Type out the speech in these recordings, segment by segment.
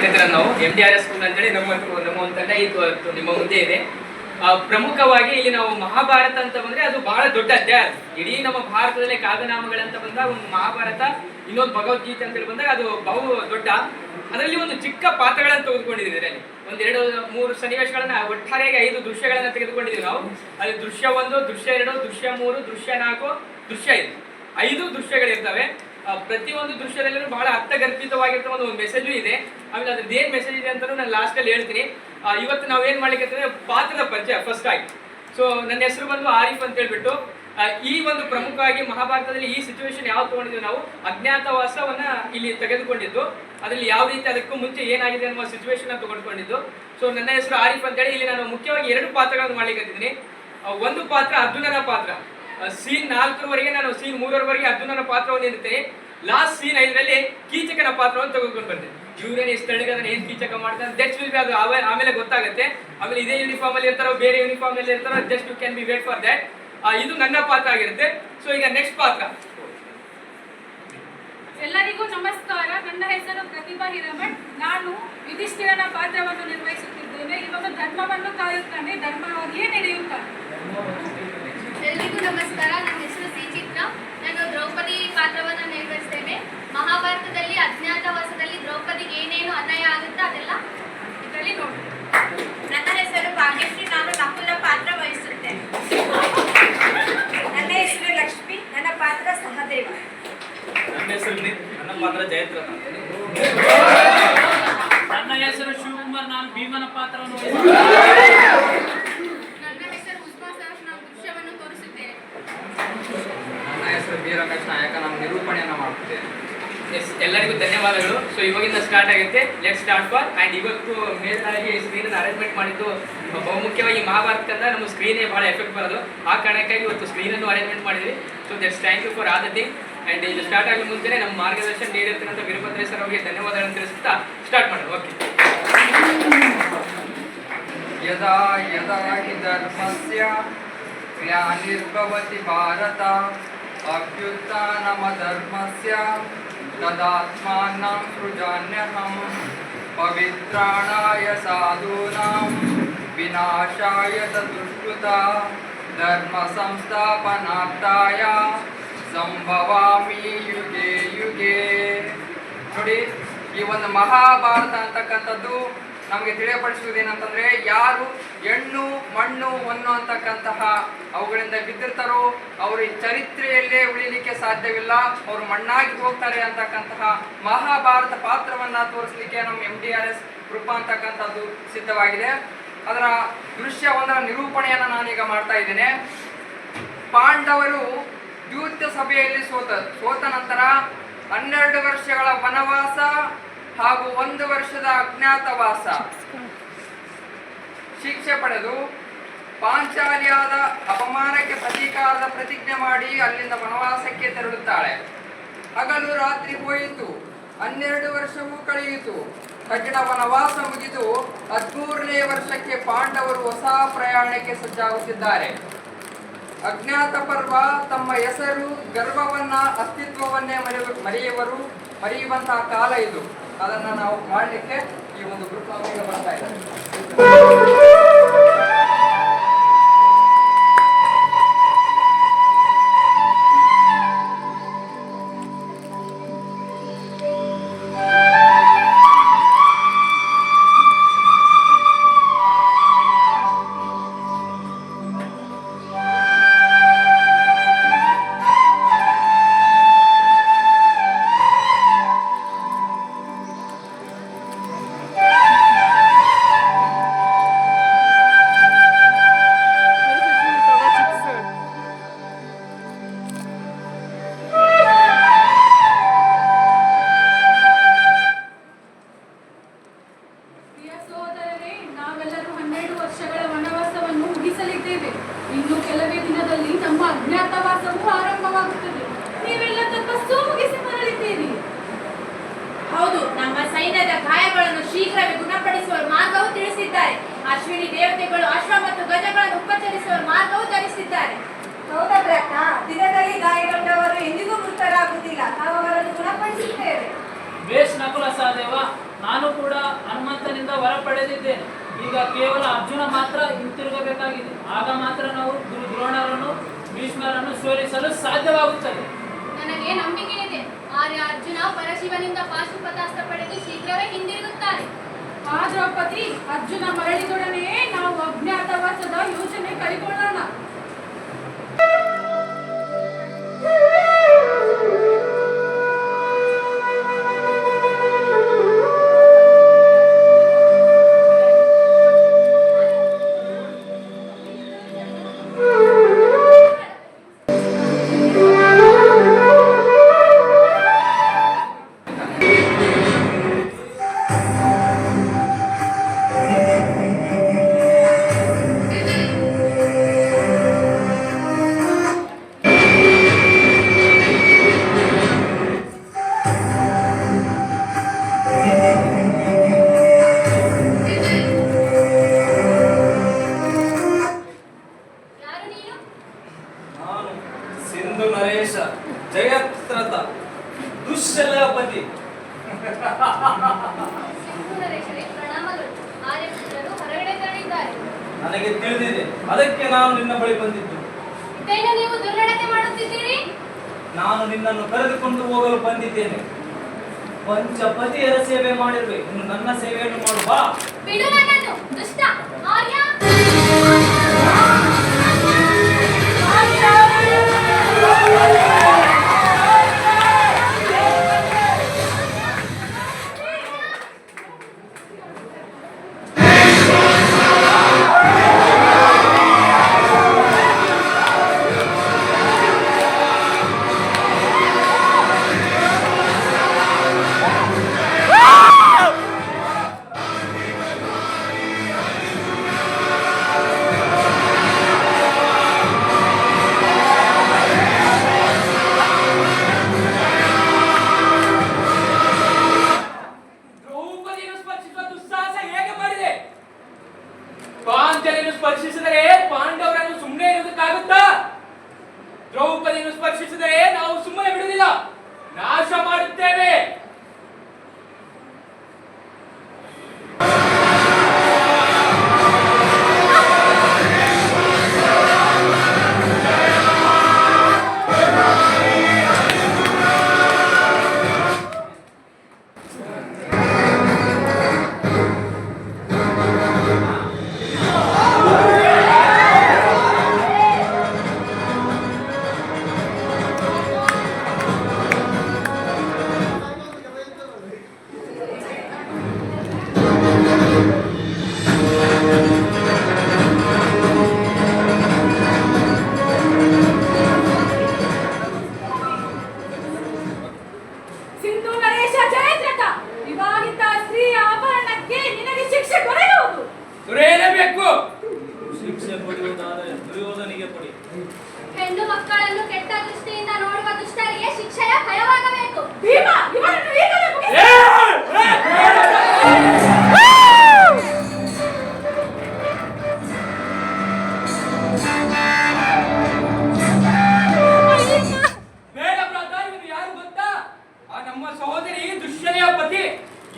ವಿದ್ಯಾರ್ಥಿಗಳ ನಾವು MDRS school ಅಂತೇಳಿ ನಮ್ಮ ಒಂದು ತಂಡ ಇವತ್ತು ನಿಮ್ಮ ಮುಂದೆ ಇದೆ. ಪ್ರಮುಖವಾಗಿ ಇಲ್ಲಿ ನಾವು ಮಹಾಭಾರತ ಅಂತ ಬಂದ್ರೆ ಅದು ಬಹಳ ದೊಡ್ಡ ಅಧ್ಯಾಯ. ಇಡೀ ನಮ್ಮ ಭಾರತದಲ್ಲೇ ಕಾವ್ಯನಾಮಗಳಂತ ಬಂದಾಗ ಒಂದು ಮಹಾಭಾರತ, ಇನ್ನೊಂದು ಭಗವದ್ಗೀತೆ ಅಂತ ಹೇಳಿ ಬಂದಾಗ ಅದು ಬಹು ದೊಡ್ಡ. ಅದರಲ್ಲಿ ಒಂದು ಚಿಕ್ಕ ಪಾತ್ರಗಳನ್ನು ತೆಗೆದುಕೊಂಡಿದ್ದೀವಿ. ಒಂದ್ 2-3 ಸನ್ನಿವೇಶಗಳನ್ನ ಒಟ್ಟಾರೆಯಾಗಿ 5 ದೃಶ್ಯಗಳನ್ನ ತೆಗೆದುಕೊಂಡಿದ್ದೀವಿ ನಾವು. ಅಲ್ಲಿ ದೃಶ್ಯ 1, ದೃಶ್ಯ 2, ದೃಶ್ಯ 3, ದೃಶ್ಯ 4, ದೃಶ್ಯ 5 ದೃಶ್ಯಗಳಿರ್ತವೆ. ಪ್ರತಿಯೊಂದು ದೃಶ್ಯದಲ್ಲೂ ಬಹಳ ಅರ್ಥಗರ್ಭಿತವಾಗಿರ್ತವೆ ಒಂದು ಮೆಸೇಜು ಇದೆ. ಆಮೇಲೆ ಅದ್ರದ್ದು ಏನ್ ಮೆಸೇಜ್ ಇದೆ ಅಂತ ನಾನು ಲಾಸ್ಟ್ ಅಲ್ಲಿ ಹೇಳ್ತೀನಿ. ಇವತ್ತು ನಾವೇನ್ ಮಾಡ್ಲಿಕ್ಕೆ ಪಾತ್ರದ ಪರಿಚಯ ಫಸ್ಟ್ ಆಗಿ. ಸೊ ನನ್ನ ಹೆಸರು ಬಂದು ಆರಿಫ್ ಅಂತ ಹೇಳ್ಬಿಟ್ಟು, ಈ ಒಂದು ಪ್ರಮುಖವಾಗಿ ಮಹಾಭಾರತದಲ್ಲಿ ಈ ಸಿಚುವೇಶನ್ ಯಾವ್ದು ತಗೊಂಡಿದ್ವಿ ನಾವು, ಅಜ್ಞಾತವಾಸವನ್ನ ಇಲ್ಲಿ ತೆಗೆದುಕೊಂಡಿದ್ದು. ಅದರಲ್ಲಿ ಯಾವ ರೀತಿ ಅದಕ್ಕೂ ಮುಂಚೆ ಏನಾಗಿದೆ ಅನ್ನುವ ಸಿಚುವೇಶನ್ ತೆಗೆದುಕೊಂಡಿದ್ದು. ಸೊ ನನ್ನ ಹೆಸರು ಆರಿಫ್ ಅಂತ ಹೇಳಿ ಇಲ್ಲಿ ನಾನು ಮುಖ್ಯವಾಗಿ 2 ಪಾತ್ರಗಳನ್ನು ಮಾಡ್ಲಿಕ್ಕೆ. ಒಂದು ಪಾತ್ರ ಅರ್ಜುನನ ಪಾತ್ರ. ಸೀನ್ 4ರವರೆಗೆ ನಾನು ಸೀನ್ 3ರವರೆಗೆ ಅರ್ಜುನನ ಪಾತ್ರವನ್ನು ಇರುತ್ತೇನೆ. ಲಾಸ್ಟ್ ಸೀನ್ 5ರಲ್ಲಿ ಕೀಚಕನ ಪಾತ್ರವನ್ನು ತೆಗೆದುಕೊಂಡು ಬಂದೆ. ಇವರೇನು ಇಷ್ಟಳಿಗೆ ಅದನ್ನ ಏನ್ ಕೀಚಕ ಮಾಡ್ತಾರೆ ದಟ್ಸ್ ವಿಲ್ ಬಿ, ಅದು ಆಮೇಲೆ ಗೊತ್ತಾಗುತ್ತೆ. ಆಮೇಲೆ ಇದೇ ಯೂನಿಫಾರ್ಮ್ ಅಲ್ಲಿ ಇರ್ತಾರೋ ಬೇರೆ ಯೂನಿಫಾರ್ಮ್ ಅಲ್ಲಿ ಇರ್ತಾರೋ, just you can be wait for that. ಇದು ನನ್ನ ಪಾತ್ರ ಆಗಿರುತ್ತೆ. ಸೊ ಈಗ ನೆಕ್ಸ್ಟ್ ಪಾತ್ರ. ಎಲ್ಲರಿಗೂ ನಮಸ್ಕಾರ. ನನ್ನ ಹೆಸರು ಪ್ರತಿಭಾ ಹಿರೇಮಠ್. ನಾನು ಯುಧಿಷ್ಠಿರನ ಪಾತ್ರವನ್ನು ನಿರ್ವಹಿಸುತ್ತಿದ್ದೇನೆ. ಇವಾಗ ಧರ್ಮವನ್ನು ಕಾಯುತ್ತಾನೆ, ಧರ್ಮವಾಗಿಯೇ ನಡೆಯುತ್ತಾನೆ. ಎಲ್ಲರಿಗೂ ನಮಸ್ಕಾರ. ನನ್ನ ಹೆಸರು ಚಿತ್ರ. ನಾನು ದ್ರೌಪದಿ ಪಾತ್ರವನ್ನು ನಿರ್ವಹಿಸ್ತೇನೆ. ಮಹಾಭಾರತದಲ್ಲಿ ಅಜ್ಞಾತವಾಸದಲ್ಲಿ ದ್ರೌಪದಿಗೆ ಏನೇನು ಅನ್ಯಾಯ ಆಗುತ್ತೋ ಅದೆಲ್ಲ ಇದರಲ್ಲಿ ನೋಡಿ. ನನ್ನ ಹೆಸರು ಭಾಗ್ಯಶ್ರೀ. ನಾನು ನಕುಲ ಪಾತ್ರ ವಹಿಸುತ್ತೇನೆ. ನನ್ನ ಹೆಸರು ಲಕ್ಷ್ಮಿ. ನನ್ನ ಪಾತ್ರ ಸಹದೇವ. ನನ್ನ ಹೆಸರು ನನ್ನ ಪಾತ್ರ ಜಯತ್ರ. ನನ್ನ ಹೆಸರು ಶಿವಕುಮಾರ್. ನಾನು ಭೀಮನ ಪಾತ್ರವನ್ನು ನನ್ನ ಹೆಸರು ಉಸ್ಮಾ ಸರ್. ನಾನು ದೃಶ್ಯವನ್ನು ತೋರಿಸುತ್ತೇನೆ. ನನ್ನ ಹೆಸರು ಬಿ ರಮೇಶ್ ನಾಯಕ. ನಾನು ನಿರೂಪಣೆಯನ್ನು ಮಾಡುತ್ತೇನೆ. ಎಲ್ಲರಿಗೂ ಧನ್ಯವಾದಗಳು. ಸೊ ಇವಾಗಿಂದ ಸ್ಟಾರ್ಟ್ ಆಗುತ್ತೆ. Let start for. ಆ್ಯಂಡ್ ಇವತ್ತು ಮೇಲ್ದಾಗಿ ಸ್ಕ್ರೀನ್ ಅರೇಂಜ್ಮೆಂಟ್ ಮಾಡಿದ್ದು ಬಹುಮುಖ್ಯವಾಗಿ ಮಹಾಭಾರತದಿಂದ ನಮ್ಮ ಸ್ಕ್ರೀನೇ ಭಾಳ ಎಫೆಕ್ಟ್ ಬರೋದು. ಆ ಕಾರಣಕ್ಕಾಗಿ ಇವತ್ತು ಸ್ಕ್ರೀನನ್ನು ಅರೇಂಜ್ಮೆಂಟ್ ಮಾಡಿದ್ವಿ. So that's thank you for all the thing. And ಇದು ಸ್ಟಾರ್ಟ್ ಆಗಲಿ ಮುಂಚೆನೇ ನಮ್ಮ ಮಾರ್ಗದರ್ಶನ ನೀಡಿರ್ತಕ್ಕಂಥ ವೀರಭದ್ರ ಸರ್ ಅವರಿಗೆ ಧನ್ಯವಾದಗಳನ್ನು ತಿಳಿಸುತ್ತಾ ಸ್ಟಾರ್ಟ್ ಮಾಡೋದು. ಓಕೆ. ಯದಾ ಯದಾ ಹಿ ಧರ್ಮಸ್ಯ ಗ್ಲಾನಿರ್ಭವತಿ ಭಾರತ ಅಭ್ಯುತ್ಥಾನಮಧರ್ಮಸ್ಯ ತದಾತ್ಮಾನಂ ಸೃಜಾಮ್ಯಹಂ ಪವಿತ್ರಾಣಾಯ ಸಾಧೂನಾಂ ವಿನಾಶಾಯ ದುಷ್ಕೃತಾ ಧರ್ಮ ಸಂಸ್ಥಾಪನಾರ್ಥಾಯ ಸಂಭವಾಮಿ ಯುಗೆ ಯುಗೆ. ನೋಡಿ, ಈ ಒಂದು ಮಹಾಭಾರತ ಅಂತಕ್ಕಂಥದ್ದು ನಮಗೆ ತಿಳಿಯಪಡಿಸುವುದೇನಂತಂದ್ರೆ, ಯಾರು ಹೆಣ್ಣು ಮಣ್ಣು ಹೊನ್ನು ಅಂತಕ್ಕಂತಹ ಅವುಗಳಿಂದ ಬಿದ್ದಿರ್ತಾರೋ ಅವರು ಈ ಚರಿತ್ರೆಯಲ್ಲೇ ಉಳಿಲಿಕ್ಕೆ ಸಾಧ್ಯವಿಲ್ಲ, ಅವರು ಮಣ್ಣಾಗಿ ಹೋಗ್ತಾರೆ ಅಂತಕ್ಕಂತಹ ಮಹಾಭಾರತ ಪಾತ್ರವನ್ನ ತೋರಿಸಲಿಕ್ಕೆ ನಮ್ಮ MDRS ಕೃಪಾ ಅಂತಕ್ಕಂಥದ್ದು ಸಿದ್ಧವಾಗಿದೆ. ಅದರ ದೃಶ್ಯ 1ರ ನಿರೂಪಣೆಯನ್ನು ನಾನೀಗ ಮಾಡ್ತಾ ಇದ್ದೇನೆ. ಪಾಂಡವರು ದ್ಯೂತ್ಯ ಸಭೆಯಲ್ಲಿ ಸೋತ ನಂತರ 12 ವರ್ಷಗಳ ವನವಾಸ ಹಾಗೂ 1 ವರ್ಷದ ಅಜ್ಞಾತವಾಸ ಶಿಕ್ಷೆ ಪಡೆದು ಪಾಂಚಾಲಿಯಾದ ಅಪಮಾನಕ್ಕೆ ಪ್ರತೀಕಾರದ ಪ್ರತಿಜ್ಞೆ ಮಾಡಿ ಅಲ್ಲಿಂದ ವನವಾಸಕ್ಕೆ ತೆರಳುತ್ತಾಳೆ. ಹಗಲು ರಾತ್ರಿ ಹೋಯಿತು, 12 ವರ್ಷವೂ ಕಳೆಯಿತು. ಕಠಿಣ ವನವಾಸ ಮುಗಿದು 13ನೇ ವರ್ಷಕ್ಕೆ ಪಾಂಡವರು ಹೊಸ ಪ್ರಯಾಣಕ್ಕೆ ಸಜ್ಜಾಗುತ್ತಿದ್ದಾರೆ. ಅಜ್ಞಾತ ಪರ್ವ ತಮ್ಮ ಹೆಸರು ಗರ್ವವನ್ನ ಅಸ್ತಿತ್ವವನ್ನೇ ಮರೆಯುವಂತಹ ಕಾಲ ಇದು. ಅದನ್ನ ನಾವು ಮಾಡಲಿಕ್ಕೆ ಈ ಒಂದು ಗ್ರೂಪ್ ನಮಗೆ ಬರ್ತಾ ಇದ್ದಾರೆ. ಇನ್ನು ಕೆಲವೇ ದಿನದಲ್ಲಿ ನಮ್ಮ ಅಜ್ಞಾತವಾಸವು ಆರಂಭವಾಗುತ್ತದೆ. ನೀವೆಲ್ಲ ತಪಸ್ಸು ಮುಗಿಸಿ ಮರಳಿದ್ದೀರಿ. ಹೌದು, ನಮ್ಮ ಸೈನ್ಯದ ಗಾಯಗಳನ್ನು ಶೀಘ್ರವೇ ಗುಣಪಡಿಸುವ ಮಾರ್ಗವು ತಿಳಿಸಿದ್ದಾರೆ. ಅಶ್ವಿನಿ ದೇವತೆಗಳು ಅಶ್ವ ಮತ್ತು ಗಜಗಳನ್ನು ಉಪಚರಿಸುವ ಮಾರ್ಗವು ಧರಿಸಿದ್ದಾರೆ. ಹೌದಾ ಬ್ರಹ್ಮ? ದಿನದಲ್ಲಿ ಗಾಯಗೊಂಡವರು ಎಂದಿಗೂ ಮೃತರಾಗುವುದಿಲ್ಲ. ನಾವು ಅವರನ್ನು ಗುಣಪಡಿಸುತ್ತೇವೆ. ಬೇಸ್ ನಕುಲ ಸಹದೇವ, ನಾನು ಕೂಡ ಹನುಮಂತನಿಂದ ವರ ಪಡೆದಿದ್ದೇನೆ. ಈಗ ಕೇವಲ ಅರ್ಜುನ ಮಾತ್ರ ಹಿಂತಿರುಗಬೇಕಾಗಿದೆ. ಆಗ ಮಾತ್ರ ನಾವು ದ್ರೋಣರನ್ನು ಭೀಷ್ಮರನ್ನು ಸೋಲಿಸಲು ಸಾಧ್ಯವಾಗುತ್ತದೆ. ನನಗೆ ನಂಬಿಕೆ ಇದೆ. ಆರ್ಯ ಅರ್ಜುನ ಪರಶಿವನಿಂದ ಪಾಶುಪತಾಸ್ತ್ರ ಪಡೆದು ಶೀಘ್ರವೇ ಹಿಂದಿರುಗುತ್ತಾರೆ. ಆ ದ್ರೌಪದಿ, ಅರ್ಜುನ ಮರಳಿದೊಡನೆ ನಾವು ಅಜ್ಞಾತವಾಸದ ಯೋಚನೆ ಕೈಗೊಳ್ಳೋಣ. ಯಾರು ನೀನು? ನಾನು ಸಿಂಧು ನರೇಶ ಜಯತ್ರತ ದುಶ್ಶಲಪತಿ. ಸಿಂಧು ನರೇಶರೇ, ಪ್ರಣಾಮಗಳು. ಆರ್ಯಪುತ್ರರು ಹೊರಗಡೆ ತೆರಳಿದ್ದಾರೆ. ನನಗೆ ತಿಳಿದಿದೆ, ಅದಕ್ಕೆ ನಾನು ನಿನ್ನ ಬಳಿ ಬಂದಿದ್ದು. ಇದೇನು ನೀವು ದುರ್ನಡತೆ ಮಾಡುತ್ತಿದ್ದೀರಿ? ನಾನು ನಿನ್ನನ್ನು ಕರೆದುಕೊಂಡು ಹೋಗಲು ಬಂದಿದ್ದೇನೆ. ಪಂಚಪತಿಯರ ಸೇವೆ ಮಾಡಿರುವೆ, ಇನ್ನು ನನ್ನ ಸೇವೆಯನ್ನು ಮಾಡು ಬಾ. ಬಿಡು ನನ್ನನ್ನು, ದುಷ್ಟ ಆರ್ಯ. ದ್ರೌಪದಿಯನ್ನು ಸ್ಪರ್ಶಿಸುವ ದುಸ್ಸಾಹಸ ಹೇಗೆ ಮಾಡಿದೆ? ಪಾಂಚಾಲಿಯನ್ನು ಸ್ಪರ್ಶಿಸಿದರೆ ಪಾಂಡವರನ್ನು ಸುಮ್ಮನೆ ಇರುವುದಕ್ಕಾಗುತ್ತಾ? ದ್ರೌಪದಿಯನ್ನು ಸ್ಪರ್ಶಿಸಿದರೆ ನಾವು ಸುಮ್ಮನೆ ಬಿಡುವುದಿಲ್ಲ, ನಾಶ ಮಾಡುತ್ತೇವೆ. ಸಿಂಧು ನರೇಶ ಜಯದ್ರಥ, ವಿವಾಹಿತ ಸ್ತ್ರೀ ಆಭರಣಕ್ಕೆ ನಿನಗೆ ಶಿಕ್ಷೆ ದೊರೆಯುವುದು. ದೊರೆಯಲೇಬೇಕು. ಶಿಕ್ಷೆ ಕೊಡುವುದಾದರೆ ದುರ್ಯೋಧನಿಗೆ ಕೊಡಿ. ಹೆಣ್ಣು ಮಕ್ಕಳನ್ನು ಕೆಟ್ಟ ದೃಷ್ಟಿಯಿಂದ ನೋಡುವ ದುಷ್ಟರಿಗೆ ಶಿಕ್ಷೆಯ ಭಯವಾಗಬೇಕು. ಭೀಮ, ಇವರನ್ನು ಈಗಲೇ ಮುಗಿಸು. ಬೇಡ ಭ್ರಾತ, ಇವನು ಯಾರು ಗೊತ್ತಾ? ಆ ನಮ್ಮ ಸಹೋದರಿ ದುಶ್ಯನೆಯ ಪತಿ.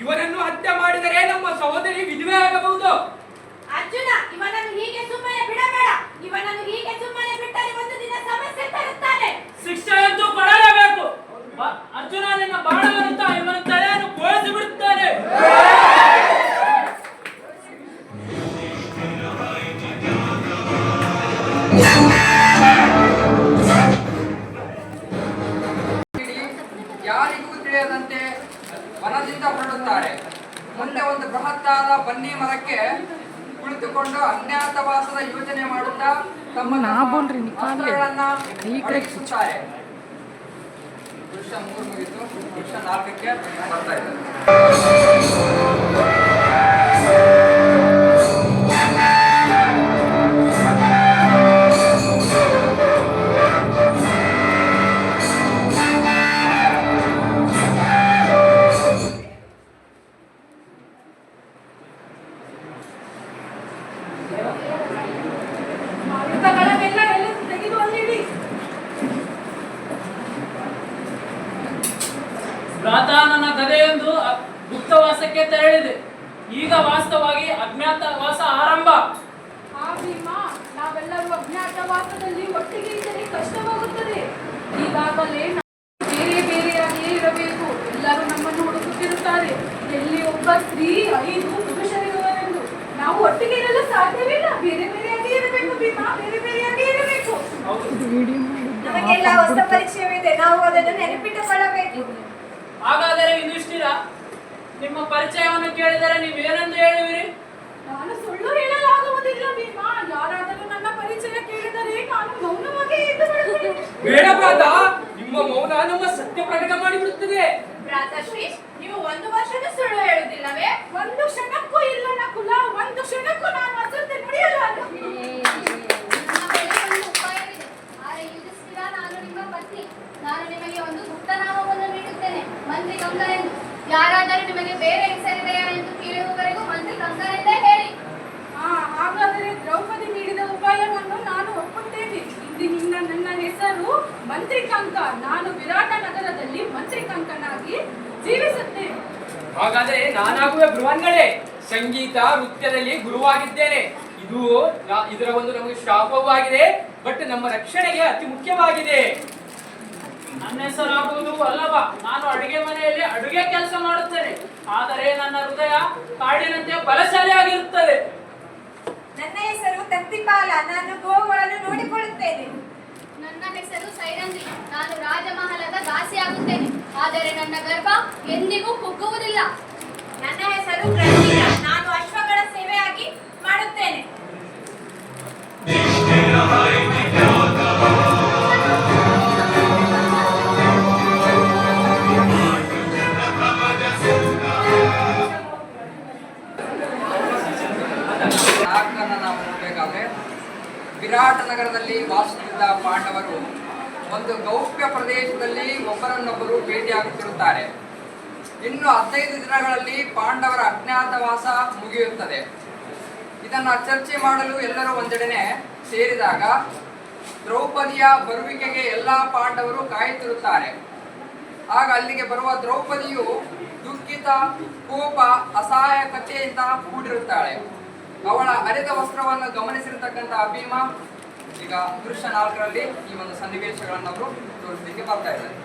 ಇವನನ್ನು ಹತ್ಯೆ ಮಾಡಿದರೆ ನಮ್ಮ ಸಹೋದರಿ ವಿಧವೆ ಆಗಬಹುದು. ಅರ್ಜುನ, ಇವನನ್ನು ಹೀಗೆ ಸುಮ್ಮನೆ ಬಿಡಬೇಡ. ಇವನನ್ನು ಹೀಗೆ ಸುಮ್ಮನೆ ಬಿಟ್ಟರೆ ಒಂದು ದಿನ ಸಮಸ್ಯೆ ತರುತ್ತಾನೆ. ಶಿಕ್ಷೆಯಂತೂ ಪಡಲೇಬೇಕು. ಅರ್ಜುನ ನಿನ್ನ ಬಾಣವನ್ನುತ್ತಾ ಇವನ ತಲೆಯನ್ನು ಬೋಳಿಸಿ ಬಿಡುತ್ತಾನೆ. ಯಾರಿಗೂ ತಿಳಿಯದಂತೆ ವನದಿಂದ ಹೊರಡುತ್ತಾರೆ. ಮುಂದೆ ಒಂದು ಬೃಹತ್ತಾದ ಬನ್ನಿ ಮರಕ್ಕೆ ಕುಳಿತುಕೊಂಡು ಅಜ್ಞಾತವಾಸದ ಯೋಚನೆ ಮಾಡುತ್ತಾ ತಮ್ಮ ವಸ್ತ್ರಗಳನ್ನ ಅಡಗಿಸುತ್ತಾರೆ. ದೃಶ್ಯ 3 ಮುಗಿತು. ದೃಶ್ಯ 4ಕ್ಕೆ ಬರ್ತಾ ಇದ್ದಾರೆ. ಆಯುಧಗಳನ್ನೆಲ್ಲ ಎಲ್ಲ ತೆಗೆದು ಅಲ್ಲಿಡಿ. ಭ್ರಾತ, ನನ್ನ ಗದೆಯೊಂದು ಗುಪ್ತವಾಸಕ್ಕೆ ಈಗ ವಾಸ್ತವವಾಗಿ ಅಜ್ಞಾತವಾಸ ಆರಂಭ. ಆ ಭೀಮ, ನಾವೆಲ್ಲರೂ ಅಜ್ಞಾತವಾಸದಲ್ಲಿ ಒಟ್ಟಿಗೆ ಇದ್ದರೆ ಕಷ್ಟವಾಗುತ್ತದೆ. ಈಗಾಗಲೇ ನಾವು ಬೇರೆ ಬೇರೆಯಾಗಿಯೇ ಇರಬೇಕು. ಎಲ್ಲರೂ ನಮ್ಮನ್ನು ಹುಡುಕುತ್ತಿರುತ್ತಾರೆ. ಎಲ್ಲಿ ಒಬ್ಬ ಸ್ತ್ರೀ 5 ಪುರುಷರಿರುವರೆಂದು ನಾವು ಒಟ್ಟಿಗೆ ಇರಲು ಸಾಧ್ಯವಿಲ್ಲ. ಬೇರೆ ಬೇರೆಯಾಗಿ ಇರಬೇಕು ಭೀಮ, ಬೇರೆ ಬೇರೆಯಾಗಿ ಇರಬೇಕು. ನಮಗೆಲ್ಲ ಹೊಸ ಪರಿಚಯವಿದೆ, ನಾವು ಅದನ್ನು ನೆನಪಿಟ್ಟುಕೊಳ್ಳಬೇಕು. ಹಾಗಾದರೆ ಯುಧಿಷ್ಠಿರ, ನಿಮ್ಮ ಪರಿಚಯವನ್ನು ಕೇಳಿದರೆ ನೀವೇನೆಂದು ಹೇಳುವಿರಿ? ನಾನು ಸುಳ್ಳು ಹೇಳಲಾಗುವುದಿಲ್ಲ ಭೀಮ. ಯಾರಾದರೂ ನನ್ನ ಪರಿಚಯ ಕೇಳಿದರೆ ನಾನು ಮೌನವಾಗಿ ಇದ್ದು ಬಿಡುತ್ತೇನೆ. ಬೇಡ ಭ್ರಾತ, ನಿಮ್ಮ ಮೌನ ನಮ್ಮ ಸತ್ಯ ಪ್ರಕಟ ಮಾಡಿಬಿಡುತ್ತದೆ. ಭ್ರಾತಶ್ರೀ, ನೀವು 1 ವರ್ಷದ ಸುಳ್ಳು ಹೇಳುವುದಿಲ್ಲವೇ? ಒಂದು ಕ್ಷಣಕ್ಕೂ ಇಲ್ಲ ನಕುಲ, ಒಂದು ಕ್ಷಣಕ್ಕೂ ನಾನು ಅಸತ್ಯ ನುಡಿಯಲಾರೆ. ನನ್ನ ಬಳಿ ಒಂದು ಉಪಾಯವಿದೆ. ಆದರೆ ಯುಧಿಷ್ಠಿರ, ನಾನು ನಿಮ್ಮ ಪತ್ನಿ. ನಾನು ನಿಮಗೆ ಒಂದು ಗುಪ್ತನಾಮವನ್ನು ನೀಡುತ್ತೇನೆ, ಮಂತ್ರಿ ಗಂಗಾ ಎಂದು. ಯಾರಾದರೂ ನಿಮಗೆ ಬೇರೆ ಹೆಸರಿದೆಯಾ ಎಂದು ಕೇಳುವವರೆಗೂ ಮಂತ್ರಿ ಗಂಗಾ ಎಂದೇ ಹೇಳಿ. ಹಾಗಾದರೆ ದ್ರೌಪದಿ ನೀಡಿದ ಉಪಾಯವನ್ನು ನಾನು ಒಪ್ಪುತ್ತೇನೆ. ಇಂದಿನಿಂದ ನನ್ನ ಹೆಸರು ಮಂತ್ರಿ ಕಂಕ. ನಾನು ವಿರಾಟ ನಗರದಲ್ಲಿ ಮಂತ್ರಿ ಕಂಕನಾಗಿ ಜೀವಿಸುತ್ತೇನೆ. ಹಾಗಾದರೆ ನಾನಾಗುವೆ ಬೃಹನ್ಗಳೇ. ಸಂಗೀತ ನೃತ್ಯದಲ್ಲಿ ಗುರುವಾಗಿದ್ದೇನೆ. ಇದರ ಒಂದು ನಮಗೆ ಶಾಪವೂ ಆಗಿದೆ, ಬಟ್ ನಮ್ಮ ರಕ್ಷಣೆಗೆ ಅತಿ ಮುಖ್ಯವಾಗಿದೆ. ನನ್ನ ಹೆಸರಾಗುವುದು ಅಲ್ಲವ. ನಾನು ಅಡುಗೆ ಮನೆಯಲ್ಲಿ ಅಡುಗೆ ಕೆಲಸ ಮಾಡುತ್ತೇನೆ. ಆದರೆ ನನ್ನ ಹೃದಯ ಕಾಡಿನಂತೆ ಬಲಶಾಲಿಯಾಗಿರುತ್ತದೆ. ನನ್ನ ಹೆಸರು ತತ್ತಿಪಾಲ, ನಾನು ಗೋವುಗಳನ್ನು ನೋಡಿಕೊಳ್ಳುತ್ತೇನೆ. ನನ್ನ ಹೆಸರು ಸೈರಂಗಿ. ನಾನು ರಾಜಮಹಲದ ದಾಸಿಯಾಗುತ್ತೇನೆ. ಆದರೆ ನನ್ನ ಗರ್ಭ ಎಂದಿಗೂ ಕುಗ್ಗುವುದಿಲ್ಲ. ನನ್ನ ಹೆಸರು ಗ್ರಂಥಿಕ, ನಾನು ಅಶ್ವಗಳ ಸೇವೆಯಾಗಿ ಮಾಡುತ್ತೇನೆ. ನಾಲ್ಕನ್ನು ನಾವು ನೋಡಬೇಕಾದ್ರೆ, ವಿರಾಟ ನಗರದಲ್ಲಿ ವಾಸಿಸುತ್ತಿದ್ದ ಪಾಂಡವರು ಒಂದು ಗೌಪ್ಯ ಪ್ರದೇಶದಲ್ಲಿ ಒಬ್ಬರನ್ನೊಬ್ಬರು ಭೇಟಿಯಾಗುತ್ತಿರುತ್ತಾರೆ. ಇನ್ನು 15 ದಿನಗಳಲ್ಲಿ ಪಾಂಡವರ ಅಜ್ಞಾತವಾಸ ಮುಗಿಯುತ್ತದೆ. ಇದನ್ನು ಚರ್ಚೆ ಮಾಡಲು ಎಲ್ಲರೂ ಒಂದೆಡೆನೆ ಸೇರಿದಾಗ ದ್ರೌಪದಿಯ ಬರುವಿಕೆಗೆ ಎಲ್ಲ ಪಾಂಡವರು ಕಾಯುತ್ತಿರುತ್ತಾರೆ. ಆಗ ಅಲ್ಲಿಗೆ ಬರುವ ದ್ರೌಪದಿಯು ದುಃಖಿತ, ಕೋಪ, ಅಸಹಾಯಕತೆಯಿಂದ ಕೂಡಿರುತ್ತಾಳೆ. ಅವಳ ಹರಿದ ವಸ್ತ್ರವನ್ನು ಗಮನಿಸಿರ್ತಕ್ಕಂತಹ ಭೀಮ ಈಗ ದೃಶ್ಯ 4ರಲ್ಲಿ ಈ ಒಂದು ಸನ್ನಿವೇಶಗಳನ್ನು ಅವರು ತೋರಿಸಲಿಕ್ಕೆ ಬರ್ತಾ ಇದ್ದಾರೆ.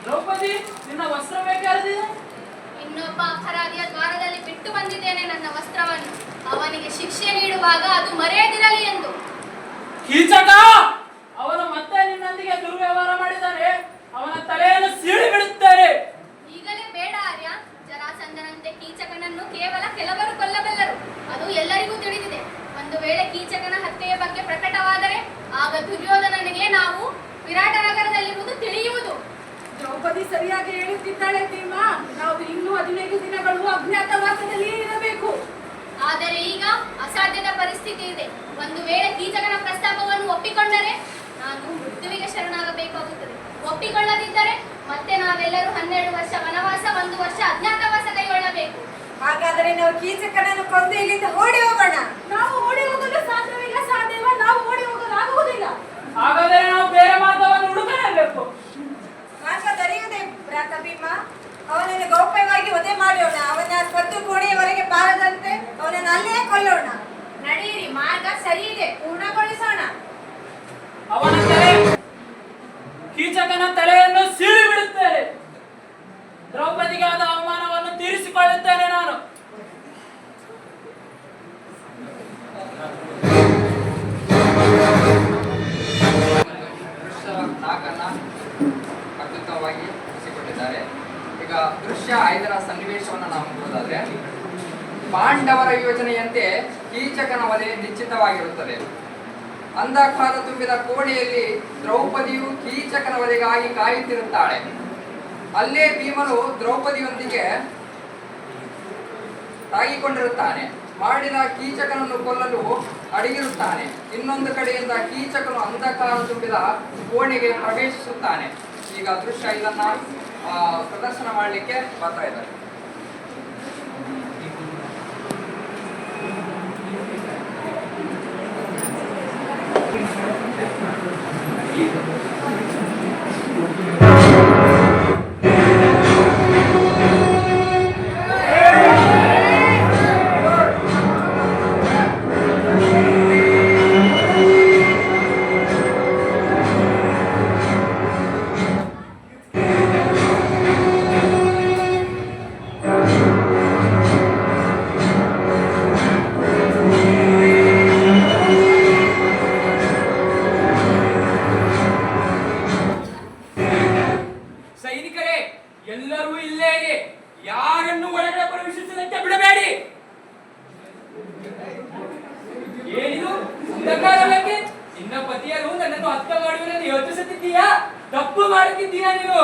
ದ್ರೌಪದಿ, ನಿನ್ನ ವಸ್ತ್ರ ಬೇಕೆ ಹರಿದಿದೆ? ಇನ್ನೊಬ್ಬ ಅಪರಾಧಿಯ ದ್ವಾರದಲ್ಲಿ ಬಿಟ್ಟು ಬಂದಿದ್ದೇನೆ ನನ್ನ ವಸ್ತ್ರವನ್ನು. ಅವನಿಗೆ ಶಿಕ್ಷೆ ನೀಡುವಾಗ ಅದು ಮರೆಯದಿರಲಿ ಎಂದು. ಕೀಚಕ, ಅವನು ಮತ್ತೆ ನಿನ್ನೊಂದಿಗೆ ದುರ್ವ್ಯವಹಾರ ಮಾಡಿದರೆ ಅವನ ತಲೆಯನ್ನು ಸೀಳಿ ಬಿಡುತ್ತಾರೆ. ಈಗಲೇ ಬೇಡ ಆರ್ಯ. ಜರಾಸಂಧನಂತೆ ಕೀಚಕನನ್ನು ಕೇವಲ ಕೆಲವರು ಕೊಲ್ಲಬಲ್ಲರು, ಅದು ಎಲ್ಲರಿಗೂ ತಿಳಿದಿದೆ. ಒಂದು ವೇಳೆ ಕೀಚಕನ ಹತ್ಯೆಯ ಬಗ್ಗೆ ಪ್ರಕಟವಾದರೆ ಆಗ ದುರ್ಯೋಧನನಿಗೆ ನಾವು ವಿರಾಟ ನಗರದಲ್ಲಿರುವುದು ತಿಳಿಯುವುದು. ದ್ರೌಪದಿ ಸರಿಯಾಗಿ ಹೇಳುತ್ತಿದ್ದಾಳೆ ಭೀಮ. ನಾವು ಇನ್ನೂ 15 ದಿನಗಳು ಅಜ್ಞಾತವಾಸದಲ್ಲಿಯೇ ಇರಬೇಕು. ಆದರೆ ಈಗ ಅಸಾಧ್ಯದ ಪರಿಸ್ಥಿತಿ ಇದೆ. ಒಂದು ವೇಳೆ ಕೀಚಕನ ಪ್ರಸ್ತಾಪವನ್ನು ಒಪ್ಪಿಕೊಂಡರೆ ನಾನು ಮೃತ್ಯುವಿಗೆ ಶರಣಾಗಬೇಕಾಗುತ್ತದೆ. ಒಪ್ಪಿಕೊಳ್ಳದಿದ್ದರೆ ಮತ್ತೆ ನಾವೆಲ್ಲರೂ 12 ವರ್ಷ ವನವಾಸ, 1 ವರ್ಷ ಅಜ್ಞಾತವಾಸ ಕೈಗೊಳ್ಳಬೇಕು. ಹಾಗಾದರೆ ನಾವು ಕೀಚಕನನ್ನು ಕೊಂದು ಇಲ್ಲಿಂದ ಓಡಿ ಹೋಗೋಣ. ನಾವು ಓಡಿ ಹೋಗಲು ಸಾಧ್ಯವಿಲ್ಲ. ಸಾಧ್ಯವ? ನಾವು ಓಡಿ ಹೋಗಲಾಗುವುದಿಲ್ಲ. ಹಾಗಾದರೆ ನಾವು ಬೇರೆ ಮಾರ್ಗವನ್ನು ಹುಡುಕಲೇಬೇಕು. ಮಾರ್ಗ ದೊರೆಯುವುದೇ ಭ್ರಾತ ಭೀಮ. ಅವನನ್ನು ಗೌಪ್ಯವಾಗಿ ವಧೆ ಮಾಡೋಣ. ಅವನ ಸ್ವತ್ತು ಕೋಣೆಯವರೆಗೆ ಬಾರದಂತೆ ಅವನನ್ನು ಅಲ್ಲೇ ಕೊಲ್ಲೋಣ. ನಡೆಯಿರಿ, ಮಾರ್ಗ ಸರಿ ಇದೆ, ಪೂರ್ಣಗೊಳಿಸೋಣ. ಅವನ ತಲೆ, ಕೀಚಕನ ತಲೆಯನ್ನು ಸೀಳಿ ಬಿಡುತ್ತೇನೆ. ದ್ರೌಪದಿಗೆ ಆದ ಅವಮಾನವನ್ನು ತೀರಿಸಿಕೊಳ್ಳುತ್ತೇನೆ ನಾನು. ದೃಶ್ಯ 4 ಅತ್ಯುತ್ತಮವಾಗಿ ಇರಿಸಿಕೊಂಡಿದ್ದಾರೆ. ಈಗ ದೃಶ್ಯ 5ರ ಸನ್ನಿವೇಶವನ್ನು ನಾವು ಅಂತಂದ್ರೆ ಪಾಂಡವರ ಯೋಜನೆಯಂತೆ ಕೀಚಕನ ವಧೆ ನಿಶ್ಚಿತವಾಗಿರುತ್ತದೆ. ಅಂಧಕಾರ ತುಂಬಿದ ಕೋಣೆಯಲ್ಲಿ ದ್ರೌಪದಿಯು ಕೀಚಕನ ವಧೆಗಾಗಿ ಕಾಯುತ್ತಿರುತ್ತಾಳೆ. ಅಲ್ಲೇ ಭೀಮನು ದ್ರೌಪದಿಯೊಂದಿಗೆ ತಾಗಿಕೊಂಡಿರುತ್ತಾನೆ. ಮಾಡಿದ ಕೀಚಕನನ್ನು ಕೊಲ್ಲಲು ಅಡಗಿರುತ್ತಾನೆ. ಇನ್ನೊಂದು ಕಡೆಯಿಂದ ಕೀಚಕನು ಅಂಧಕಾರ ತುಂಬಿದ ಕೋಣೆಗೆ ಪ್ರವೇಶಿಸುತ್ತಾನೆ. ಈಗ ದೃಶ್ಯ ಇದನ್ನ ಪ್ರದರ್ಶನ ಮಾಡಲಿಕ್ಕೆ ಬರ್ತಾ ಇದ್ದಾರೆ. ಸೈನಿಕರೇ, ಎಲ್ಲರೂ ಇಲ್ಲೇ ಇರಿ. ಯಾರನ್ನು ಒಳಗಡೆ ಪ್ರವೇಶಿಸದಂತೆ ಬಿಡಬೇಡಿ. ಏನಿದು ಅಂಧಕಾರ ಬಗ್ಗೆ? ನಿನ್ನ ಪತಿಯರು ನನ್ನನ್ನು ಹತ್ಯೆ ಮಾಡುವುದನ್ನು ಯೋಚಿಸುತ್ತಿದ್ದೀಯಾ? ತಪ್ಪು ಮಾಡುತ್ತಿದ್ದೀಯಾ ನೀನು?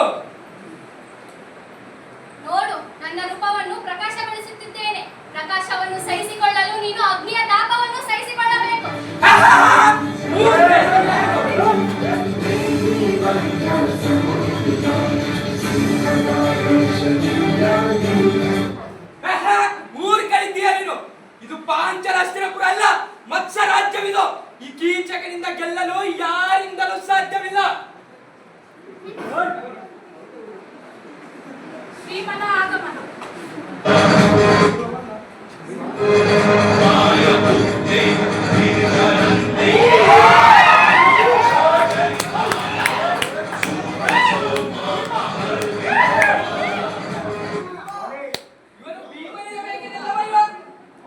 ನೋಡು, ನನ್ನ ರೂಪವನ್ನು ಪ್ರಕಾಶಗೊಳಿಸುತ್ತಿದ್ದೇನೆ. ಪ್ರಕಾಶವನ್ನು ಸಹಿಸಿಕೊಳ್ಳಲು ನೀನು ಅಗ್ನಿಯ ತಾಪವನ್ನು ಸಹಿಸಿಕೊಳ್ಳಬೇಕು. ಊರು ಕಲಿತೀಯ ನೀನು? ಇದು ಪಾಂಚರಾಷ್ಟ್ರಪುರ ಅಲ್ಲ, ಮತ್ಸ್ಯ ರಾಜ್ಯವಿದು. ಈ ಕೀಚಕನಿಂದ ಗೆಲ್ಲಲು ಯಾರಿಂದಲೂ ಸಾಧ್ಯವಿಲ್ಲ. ಭೀಮನ ಆಗಮನ.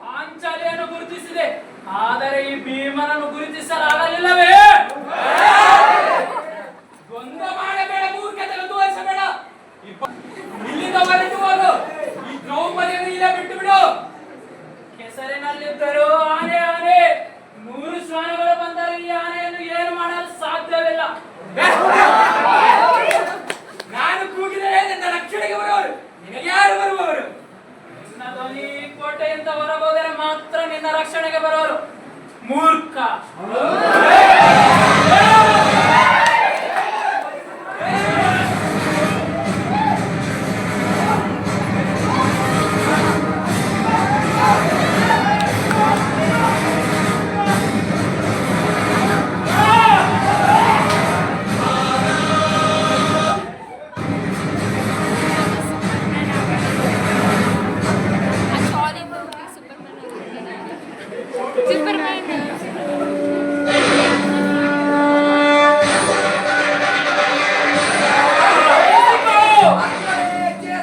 ಪಾಂಚಾಲಿಯನ್ನು ಗುರುತಿಸಿದೆ, ಆದರೆ ಈ ಭೀಮನನ್ನು ಗುರುತಿಸಲಾಗಲಿಲ್ಲವೇ? ಗೊಂದ ಮಾಡಬೇಡ, ಮೂರ್ಖತೆ ತೋರಿಸಬೇಡ. ಇಲ್ಲಿಂದ ಹೊರಟು ಹೋಗು. ಈ ದ್ರೌಪದಿಯನ್ನು ಇಲ್ಲೇ ಬಿಟ್ಟು ಬಿಡು. ಕೆಸರಿನಲ್ಲಿದ್ದರೂ ಆನೆ ಆನೆ, 100 ಶ್ವಾನಗಳು ಬಂದರೂ ಈ ಆನೆಯನ್ನು ಏನು ಮಾಡಲು ಸಾಧ್ಯವಿಲ್ಲ. ನಾನು ಕೂಗಿದರೆ ನನ್ನ ರಕ್ಷಣೆಗೆ ಬರುವವರು, ನಿನಗೆ ಯಾರು ಬರುವವರು? ನಿನ್ನ ಧ್ವನಿ ಕೋಟೆಯಿಂದ ಹೊರಗೋದರೆ ಮಾತ್ರ ನಿನ್ನ ರಕ್ಷಣೆಗೆ ಬರೋರು. ಮೂರ್ಖ.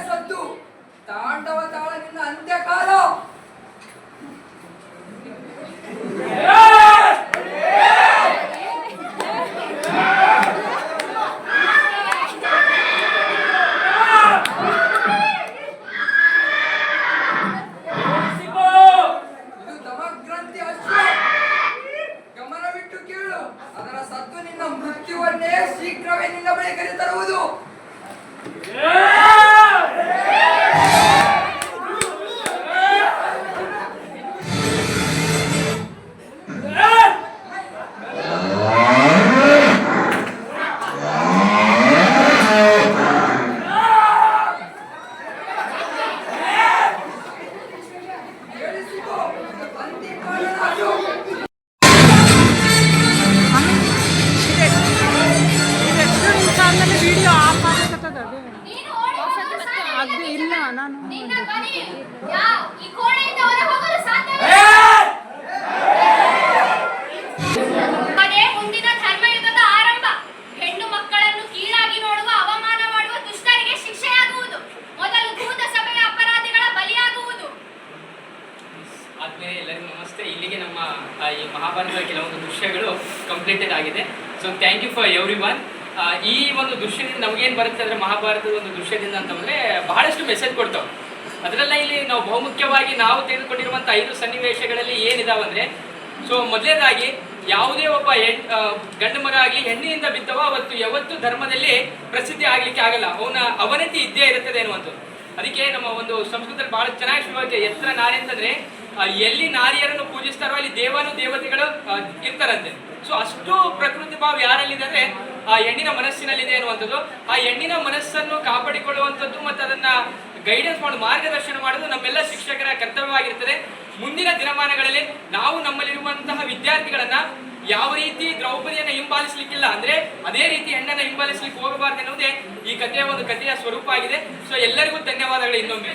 ಸದ್ದು ತಾಂಡವ ತಾಳ ನಿನ್ನ ಅಂತ್ಯಕಾಲ. ಇದು ದಮಗ್ರಂಥಿ ಅಶ್ವ. ಗಮನವಿಟ್ಟು ಕೇಳು. ಅದರ ಸದ್ದು ನಿನ್ನ ಮೃತ್ಯುವನ್ನೇ ಶೀಘ್ರವೇ ನಿನ್ನ ಬಳಿ ಕರೆತರುವುದು. ಕೇಳಿಸಿಕೋ, ಅಂತ್ಯಕಾಲದ ಅದು. ನೀನು ಓಡಿ ಹೋಗಲು ಸಾಧ್ಯವಿಲ್ಲ. ನಿನ್ನ ಧ್ವನಿ ಈ ಕೋಣೆಯಿಂದ ಹೊರಹೋಗಲು ಸಾಧ್ಯವಿಲ್ಲ. ಅದೇ ಮುಂದಿನ ಧರ್ಮಯುಗದ ಆರಂಭ. ಹೆಣ್ಣು ಮಕ್ಕಳನ್ನು ಕೀಳಾಗಿ ನೋಡುವ, ಅವಮಾನ ಮಾಡುವ ದುಷ್ಟರಿಗೆ ಶಿಕ್ಷೆಯಾಗುವುದು. ಮೊದಲು ಭೂತ ಸಭೆಯ ಅಪರಾಧಿಗಳ ಬಲಿಯಾಗುವುದು. ಆದ್ಮೇಲೆ ಎಲ್ಲರಿಗೂ ನಮಸ್ತೆ. ಇಲ್ಲಿಗೆ ನಮ್ಮ ಈ ಮಹಾಭಾರತದ ಕೆಲವೊಂದು ದೃಶ್ಯಗಳು ಕಂಪ್ಲೀಟೆಡ್ ಆಗಿದೆ. So thank you for everyone. ಈ ಒಂದು ದೃಶ್ಯದಿಂದ ನಮಗೇನು ಬರುತ್ತೆ ಅಂದರೆ, ಮಹಾಭಾರತದ ಒಂದು ದೃಶ್ಯದಿಂದ ಅಂತಂದರೆ ಬಹಳಷ್ಟು ಮೆಸೇಜ್ ಕೊಡ್ತಾವೆ. ಅದರಲ್ಲ ಇಲ್ಲಿ ನಾವು ಬಹುಮುಖ್ಯವಾಗಿ ನಾವು ತೆಗೆದುಕೊಂಡಿರುವಂಥ 5 ಸನ್ನಿವೇಶಗಳಲ್ಲಿ ಏನಿದಾವಂದ್ರೆ, ಸೊ ಮೊದಲನೇದಾಗಿ ಯಾವುದೇ ಒಬ್ಬ ಗಂಡು ಮಗ ಆಗಲಿ ಹೆಣ್ಣಿನಿಂದ ಬಿದ್ದವ ಅವತ್ತು ಯಾವತ್ತು ಧರ್ಮದಲ್ಲಿ ಪ್ರಸಿದ್ಧಿ ಆಗ್ಲಿಕ್ಕೆ ಆಗಲ್ಲ, ಅವನ ಅವನತಿ ಇದ್ದೇ ಇರುತ್ತದೆ ಅನ್ನುವಂಥದ್ದು. ಅದಕ್ಕೆ ನಮ್ಮ ಒಂದು ಸಂಸ್ಕೃತದಲ್ಲಿ ಬಹಳ ಚೆನ್ನಾಗಿ ಶುರುವಾಗಿದೆ, ಎತ್ತರ ನಾರಿ ಅಂತಂದ್ರೆ ಎಲ್ಲಿ ನಾರಿಯರನ್ನು ಪೂಜಿಸ್ತಾರೋ ಅಲ್ಲಿ ದೇವತೆಗಳು ಇರ್ತಾರಂತೆ. ಸೊ ಅಷ್ಟು ಪ್ರಕೃತಿ ಭಾವ ಯಾರಲ್ಲಿದೆ ಅಂದ್ರೆ ಆ ಹೆಣ್ಣಿನ ಮನಸ್ಸಿನಲ್ಲಿದೆ ಅನ್ನುವಂಥದ್ದು. ಆ ಹೆಣ್ಣಿನ ಮನಸ್ಸನ್ನು ಕಾಪಾಡಿಕೊಳ್ಳುವಂಥದ್ದು ಮತ್ತು ಅದನ್ನ ಗೈಡೆನ್ಸ್ ಮಾಡೋದು, ಮಾರ್ಗದರ್ಶನ ಮಾಡೋದು ನಮ್ಮೆಲ್ಲ ಶಿಕ್ಷಕರ ಕರ್ತವ್ಯವಾಗಿರ್ತದೆ. ಮುಂದಿನ ದಿನಮಾನಗಳಲ್ಲಿ ನಾವು ನಮ್ಮಲ್ಲಿರುವಂತಹ ವಿದ್ಯಾರ್ಥಿಗಳನ್ನ ಯಾವ ರೀತಿ ದ್ರೌಪದಿಯನ್ನ ಹಿಂಬಾಲಿಸ್ಲಿಕ್ಕಿಲ್ಲ ಅಂದ್ರೆ ಅದೇ ರೀತಿ ಹೆಣ್ಣನ್ನ ಹಿಂಬಾಲಿಸ್ಲಿಕ್ಕೆ ಹೋಗಬಾರ್ದು ಎನ್ನುವುದೇ ಈ ಕಥೆಯ ಸ್ವರೂಪ ಆಗಿದೆ. ಸೊ ಎಲ್ಲರಿಗೂ ಧನ್ಯವಾದಗಳು ಇನ್ನೊಮ್ಮೆ.